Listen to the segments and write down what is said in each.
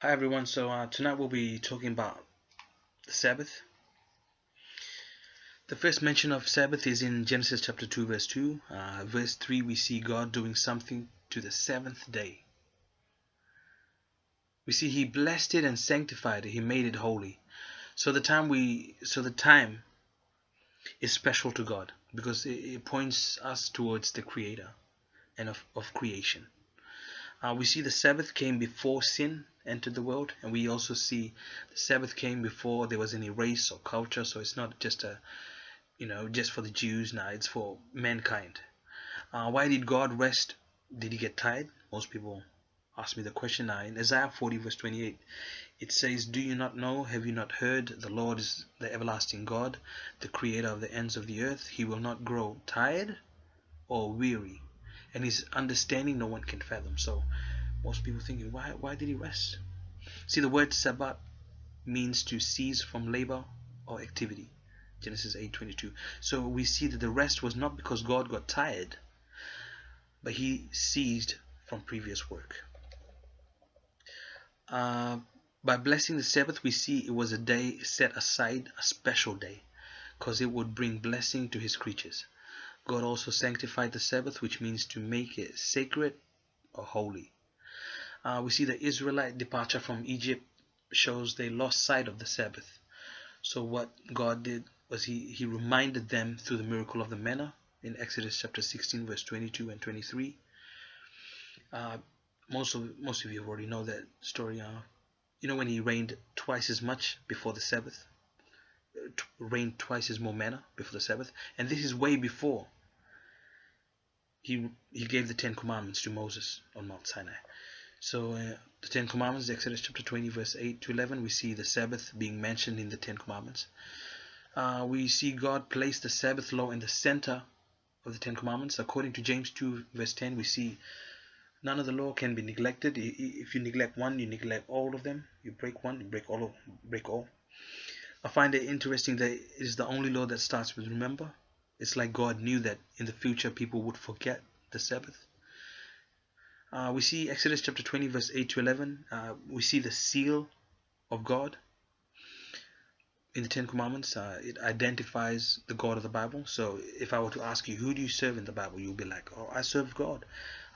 Hi everyone, tonight we'll be talking about the Sabbath. The first mention of Sabbath is in Genesis chapter 2 verse 2. Verse 3 we see God doing something to the seventh day. We see He blessed it and sanctified it, He made it holy. So the time is special to God because it points us towards the Creator and of creation. We see the Sabbath came before sin entered the world, and we also see the Sabbath came before there was any race or culture. So it's not just just for the Jews. Now it's for mankind. Why did God rest? Did He get tired? Most people ask me the question. Now in Isaiah 40 verse 28, it says, "Do you not know? Have you not heard? The Lord is the everlasting God, the Creator of the ends of the earth. He will not grow tired or weary, and His understanding no one can fathom." So most people thinking, why did He rest? See, the word Sabbath means to cease from labor or activity. Genesis 8:22. So we see that the rest was not because God got tired, but He ceased from previous work. By blessing the Sabbath, we see it was a day set aside, a special day, because it would bring blessing to His creatures. God also sanctified the Sabbath, which means to make it sacred or holy. We see the Israelite departure from Egypt shows they lost sight of the Sabbath. So what God did was He reminded them through the miracle of the manna in Exodus chapter 16 verse 22 and 23. Most of you already know that story. When He rained twice as much before the Sabbath, rained twice as more manna before the Sabbath, and this is way before He gave the Ten Commandments to Moses on Mount Sinai. So the Ten Commandments, Exodus chapter 20 verse 8 to 11, we see the Sabbath being mentioned in the Ten Commandments. We see God place the Sabbath law in the center of the Ten Commandments. According to James 2 verse 10, we see none of the law can be neglected. If you neglect one, you neglect all of them. You break one, you break all. I find it interesting that it is the only law that starts with remember. It's like God knew that in the future people would forget the Sabbath. We see Exodus chapter 20 verse 8 to 11. We see the seal of God in the Ten Commandments. It identifies the God of the Bible. So if I were to ask you, who do you serve in the Bible, you'll be like, oh, I serve God.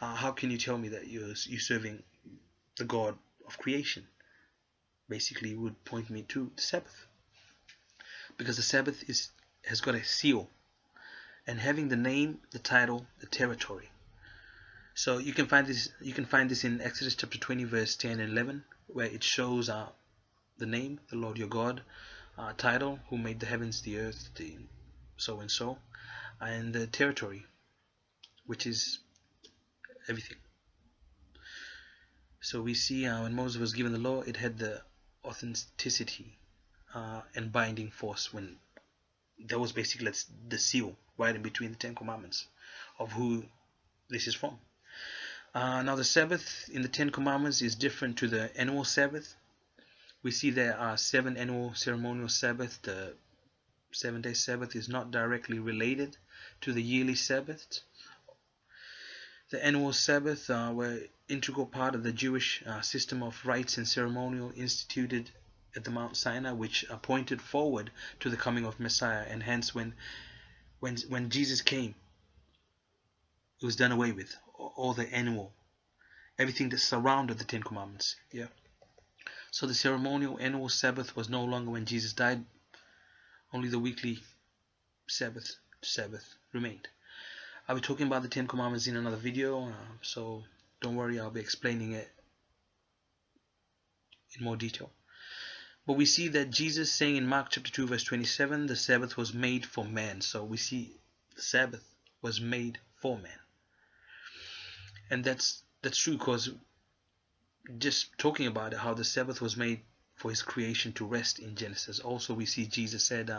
How can you tell me that you're serving the God of creation? Basically, it would point me to the Sabbath, because the Sabbath has got a seal, and having the name, the title, the territory. So you can find this in Exodus chapter 20 verse 10 and 11, where it shows the name, the Lord your God, title, who made the heavens, the earth, the so and so, and the territory, which is everything. So we see when Moses was given the law, it had the authenticity and binding force, when that was basically the seal right in between the Ten Commandments of who this is from. Now the Sabbath in the Ten Commandments is different to the annual Sabbath. We see there are 7 annual ceremonial Sabbaths. The 7-day Sabbath is not directly related to the yearly Sabbath. The annual Sabbath were integral part of the Jewish system of rites and ceremonial instituted at the Mount Sinai, which pointed forward to the coming of Messiah, and hence when Jesus came, it was done away with. All the annual, everything that surrounded the Ten Commandments. Yeah. So the ceremonial annual Sabbath was no longer when Jesus died. Only the weekly Sabbath remained. I'll be talking about the Ten Commandments in another video, so don't worry, I'll be explaining it in more detail. But we see that Jesus saying in Mark chapter 2 verse 27, the Sabbath was made for man. So we see the Sabbath was made for man. And that's true, because just talking about it, how the Sabbath was made for His creation to rest in Genesis. Also we see Jesus said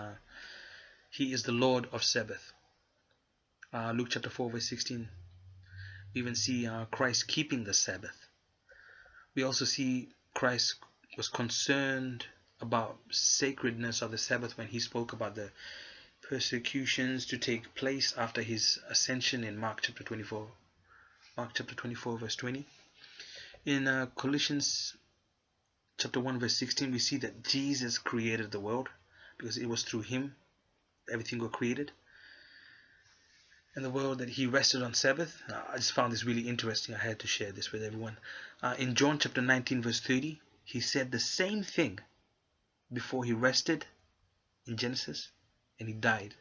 He is the Lord of Sabbath. Luke chapter 4 verse 16. We even see Christ keeping the Sabbath. We also see Christ was concerned about sacredness of the Sabbath when He spoke about the persecutions to take place after His ascension in Mark chapter 24 verse 20. In Colossians chapter 1 verse 16, we see that Jesus created the world, because it was through him everything got created. And the world that he rested on Sabbath. I just found this really interesting. I had to share this with everyone. In John chapter 19 verse 30, he said the same thing before he rested in Genesis, and he died.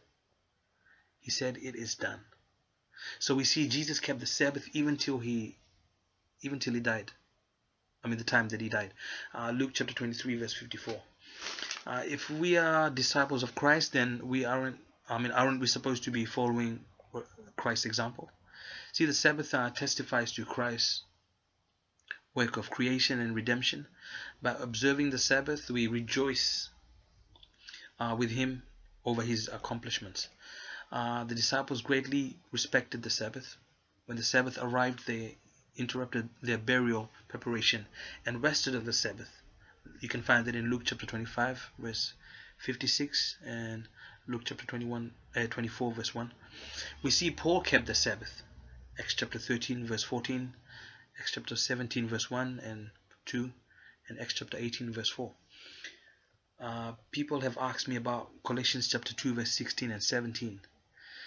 He said, "It is done." So we see Jesus kept the Sabbath even till he died. I mean, the time that he died. Luke chapter 23 verse 54. If we are disciples of Christ, then aren't we supposed to be following Christ's example? See, the Sabbath testifies to Christ's work of creation and redemption. By observing the Sabbath, we rejoice with him over his accomplishments. The disciples greatly respected the Sabbath. When the Sabbath arrived, they interrupted their burial preparation and rested on the Sabbath. You can find that in Luke chapter 25 verse 56 and Luke chapter 24 verse 1. We see Paul kept the Sabbath. Acts chapter 13 verse 14, Acts chapter 17 verse 1 and 2, and Acts chapter 18 verse 4. People have asked me about Colossians chapter 2 verse 16 and 17.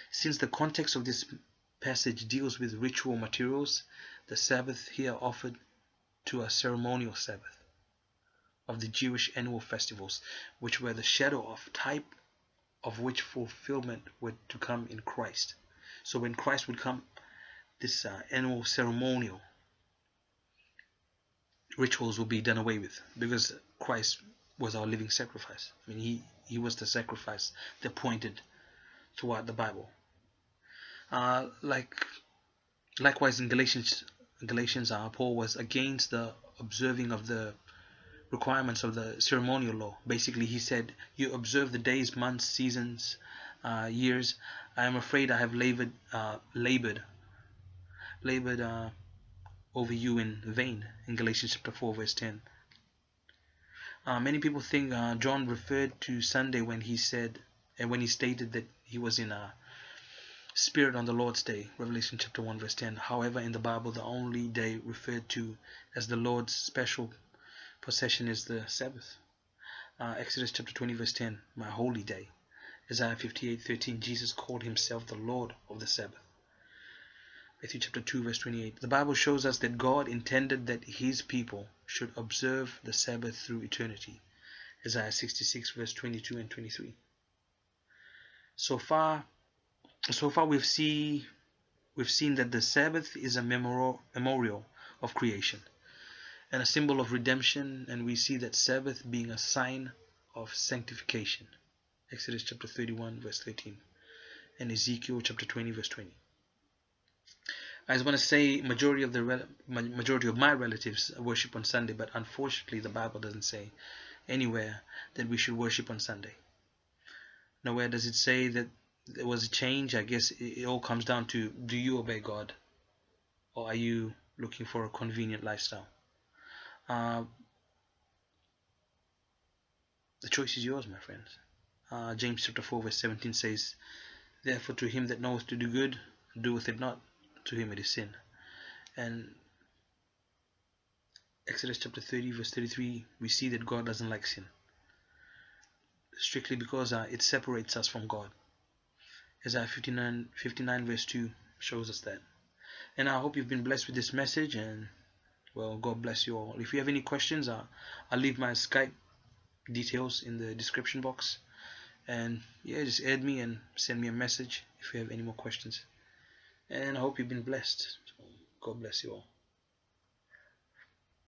Since the context of this passage deals with ritual materials, the Sabbath here offered to a ceremonial Sabbath of the Jewish annual festivals, which were the shadow of type of which fulfillment were to come in Christ. So when Christ would come, this annual ceremonial rituals will be done away with, because Christ was our living sacrifice. I mean, he was the sacrifice that pointed throughout the Bible. Likewise in Galatians, Paul was against the observing of the requirements of the ceremonial law. Basically, he said, you observe the days, months, seasons, years. I am afraid I have labored over you in vain, in Galatians chapter 4 verse 10. Many people think John referred to Sunday when he stated that he was in a spirit on the Lord's day, Revelation chapter 1 verse 10. However, in the Bible, the only day referred to as the Lord's special possession is the Sabbath. Exodus chapter 20 verse 10, my holy day. Isaiah 58:13, Jesus called himself the Lord of the Sabbath. Matthew chapter 2 verse 28. The Bible shows us that God intended that his people should observe the Sabbath through eternity. Isaiah 66 verse 22 and 23. So far we've seen that the Sabbath is a memorial of creation and a symbol of redemption, and we see that Sabbath being a sign of sanctification. Exodus chapter 31 verse 13 and Ezekiel chapter 20 verse 20. I just want to say majority of my relatives worship on Sunday, but unfortunately the Bible doesn't say anywhere that we should worship on Sunday. Nowhere does it say that there was a change. I guess it all comes down to, do you obey God, or are you looking for a convenient lifestyle? The choice is yours, my friends. James chapter 4 verse 17 says, therefore to him that knoweth to do good, doeth it not, to him it is sin. And Exodus chapter 30 verse 33, we see that God doesn't like sin, strictly because it separates us from God. Isaiah 59 verse 2 shows us that. And I hope you've been blessed with this message, and well, God bless you all. If you have any questions, I'll leave my Skype details in the description box, and yeah, just add me and send me a message if you have any more questions. And I hope you've been blessed. God bless you all.